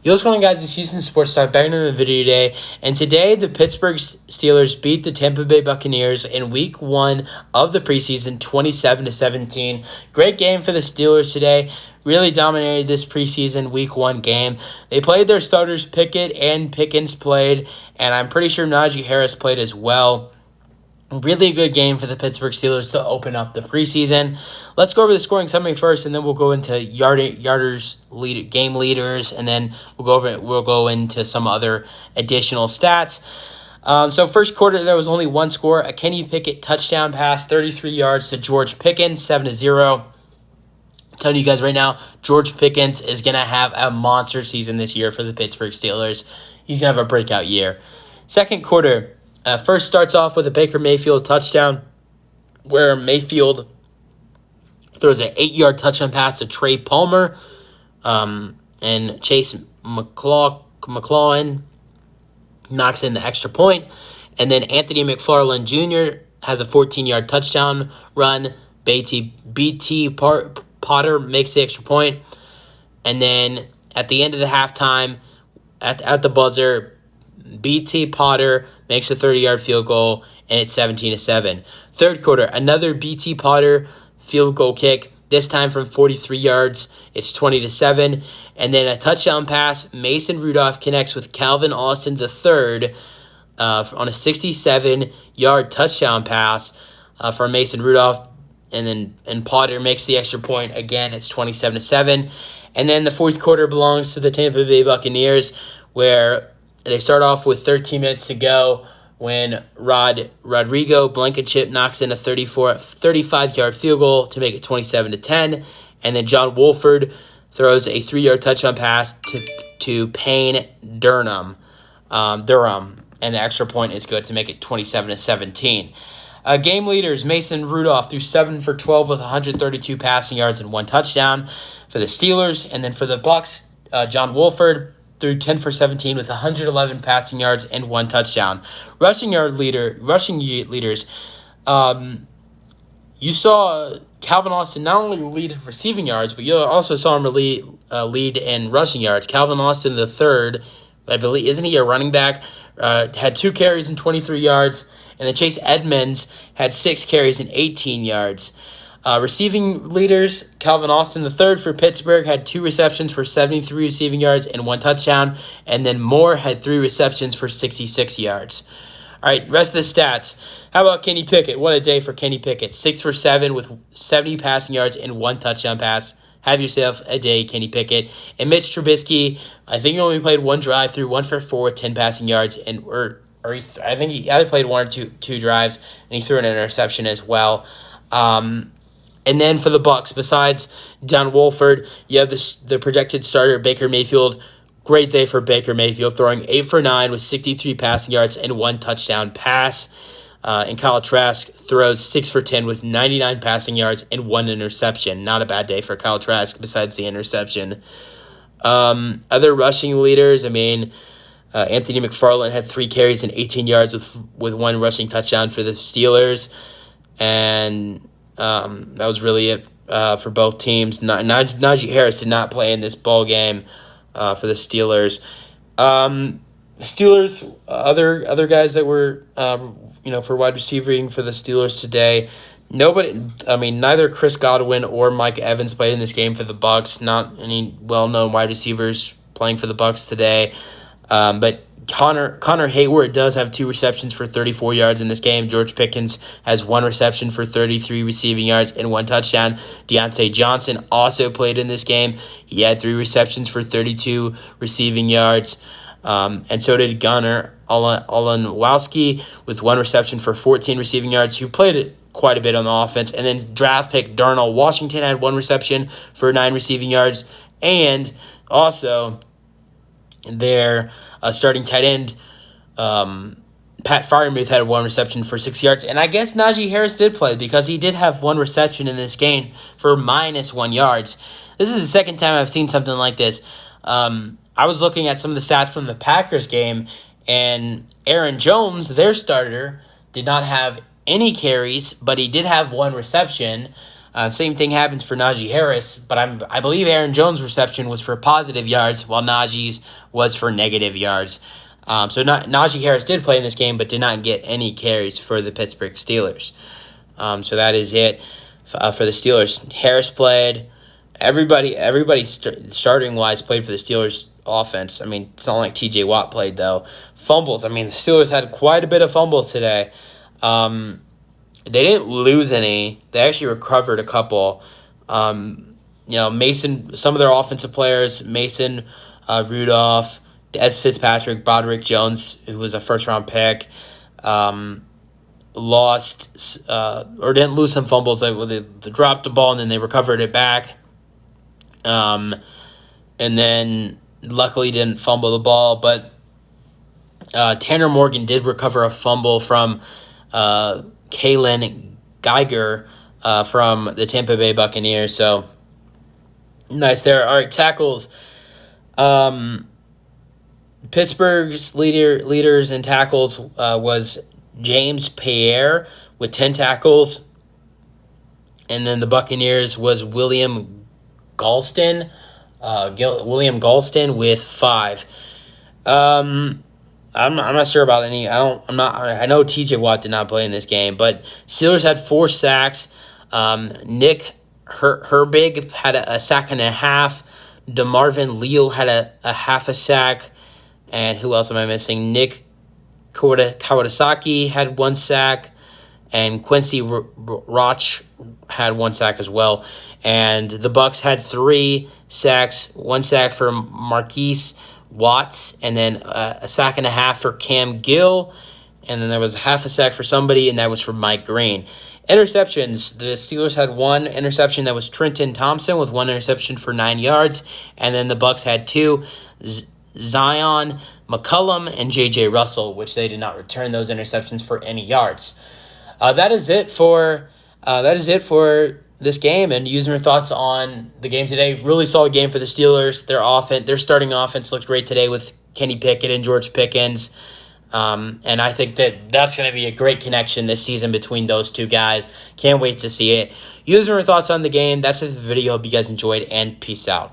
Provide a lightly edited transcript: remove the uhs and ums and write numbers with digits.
Yo, what's going on, guys? It's Houston Sports Star back in the video today. And today, the Pittsburgh Steelers beat the Tampa Bay Buccaneers in Week 1 of the preseason, 27-17. Great game for the Steelers today. Really dominated this preseason Week 1 game. They played their starters. Picket and Pickens played, and I'm pretty sure Najee Harris played as well. Really good game for the Pittsburgh Steelers to open up the preseason. Let's go over the scoring summary first, and then we'll go into game leaders, and then we'll go into some other additional stats. So first quarter, there was only one score: a Kenny Picket touchdown pass, 33 yards to George Pickens, 7-0. I'm telling you guys right now, George Pickens is gonna have a monster season this year for the Pittsburgh Steelers. He's gonna have a breakout year. Second quarter. First starts off with a Baker Mayfield touchdown, where Mayfield throws an 8-yard touchdown pass to Trey Palmer, and Chase McClellan knocks in the extra point. And then Anthony McFarland Jr. has a 14-yard touchdown run. BT Potter makes the extra point. And then at the end of the halftime, at the buzzer, BT Potter makes a 30-yard field goal, and it's 17-7. Third quarter, another BT Potter field goal kick, this time from 43 yards. It's 20-7. And then a touchdown pass. Mason Rudolph connects with Calvin Austin III on a 67-yard touchdown pass from Mason Rudolph. And Potter makes the extra point. Again, it's 27-7. And then the fourth quarter belongs to the Tampa Bay Buccaneers, where they start off with 13 minutes to go when Rodrigo Blankenship knocks in a 35-yard field goal to make it 27-10. And then John Wolford throws a 3-yard touchdown pass to Payne Durham. And the extra point is good to make it 27-17. Game leaders, Mason Rudolph threw 7 for 12 with 132 passing yards and 1 touchdown for the Steelers. And then for the Bucs, John Wolford threw 10 for 17 with 111 passing yards and 1 touchdown. Rushing leaders, you saw Calvin Austin not only lead in receiving yards, but you also saw him lead in rushing yards. Calvin Austin III, I believe, isn't he a running back? Had 2 carries and 23 yards, and then Chase Edmonds had 6 carries and 18 yards. Receiving leaders, Calvin Austin III for Pittsburgh had 2 receptions for 73 receiving yards and 1 touchdown, and then Moore had 3 receptions for 66 yards. All right, rest of the stats. How about Kenny Picket? What a day for Kenny Picket. 6 for 7 with 70 passing yards and 1 touchdown pass. Have yourself a day, Kenny Picket. And Mitch Trubisky, I think he only played 1 drive, threw 1 for 4 with 10 passing yards, I think he either played 1 or 2 drives, and he threw an interception as well. And then for the Bucs, besides John Wolford, you have the projected starter, Baker Mayfield. Great day for Baker Mayfield, throwing 8 for 9 with 63 passing yards and 1 touchdown pass. And Kyle Trask throws 6 for 10 with 99 passing yards and 1 interception. Not a bad day for Kyle Trask besides the interception. Other rushing leaders, Anthony McFarland had 3 carries and 18 yards with 1 rushing touchdown for the Steelers. And that was really it for both teams. Najee Harris did not play in this ball game for the Steelers. The Steelers, other guys that were for wide receiving for the Steelers today. Neither Chris Godwin or Mike Evans played in this game for the Bucs. Not any well-known wide receivers playing for the Bucs today. But Connor Hayward does have 2 receptions for 34 yards in this game. George Pickens has 1 reception for 33 receiving yards and 1 touchdown. Deontay Johnson also played in this game. He had 3 receptions for 32 receiving yards. And so did Gunnar Olszewski with 1 reception for 14 receiving yards, who played quite a bit on the offense. And then draft pick Darnell Washington had 1 reception for 9 receiving yards. And also their starting tight end, Pat Freiermuth, had 1 reception for 6 yards. And I guess Najee Harris did play because he did have 1 reception in this game for -1 yards. This is the second time I've seen something like this. I was looking at some of the stats from the Packers game, and Aaron Jones, their starter, did not have any carries, but he did have 1 reception. Same thing happens for Najee Harris, but I believe Aaron Jones' reception was for positive yards, while Najee's was for negative yards. Najee Harris did play in this game, but did not get any carries for the Pittsburgh Steelers. So that is it for the Steelers. Harris played. Everybody starting wise played for the Steelers offense. I mean, it's not like T.J. Watt played though. Fumbles. I mean, the Steelers had quite a bit of fumbles today. They didn't lose any. They actually recovered a couple. Mason, some of their offensive players, Mason, Rudolph, Des Fitzpatrick, Broderick Jones, who was a first-round pick, lost or didn't lose some fumbles. They dropped the ball and then they recovered it back. And then luckily didn't fumble the ball. But Tanner Morgan did recover a fumble from Kalen Geiger from the Tampa Bay Buccaneers. So nice there. All right, tackles. Pittsburgh's leaders in tackles was James Pierre with 10 tackles. And then the Buccaneers was William Galston with 5. I'm not sure about any. I know T.J. Watt did not play in this game, but Steelers had 4 sacks. Nick Herbig had a sack and a half. DeMarvin Leal had a half a sack. And who else am I missing? Nick Kawatasaki had 1 sack. And Quincy Roch had 1 sack as well. And the Bucs had 3 sacks. 1 sack for Marquise Watts, and then a sack and a half for Cam Gill, and then there was a half a sack for somebody, and that was for Mike Green. Interceptions, the Steelers had 1 interception. That was Trenton Thompson with 1 interception for 9 yards, and then the Bucs had 2, Zion McCullum and J.J. Russell, which they did not return those interceptions for any yards. That is it for this game, and using your thoughts on the game today. Really solid game for the Steelers. Their starting offense looked great today with Kenny Pickett and George Pickens. And I think that's going to be a great connection this season between those two guys. Can't wait to see it. Using your thoughts on the game. That's it for the video. Hope you guys enjoyed, and peace out.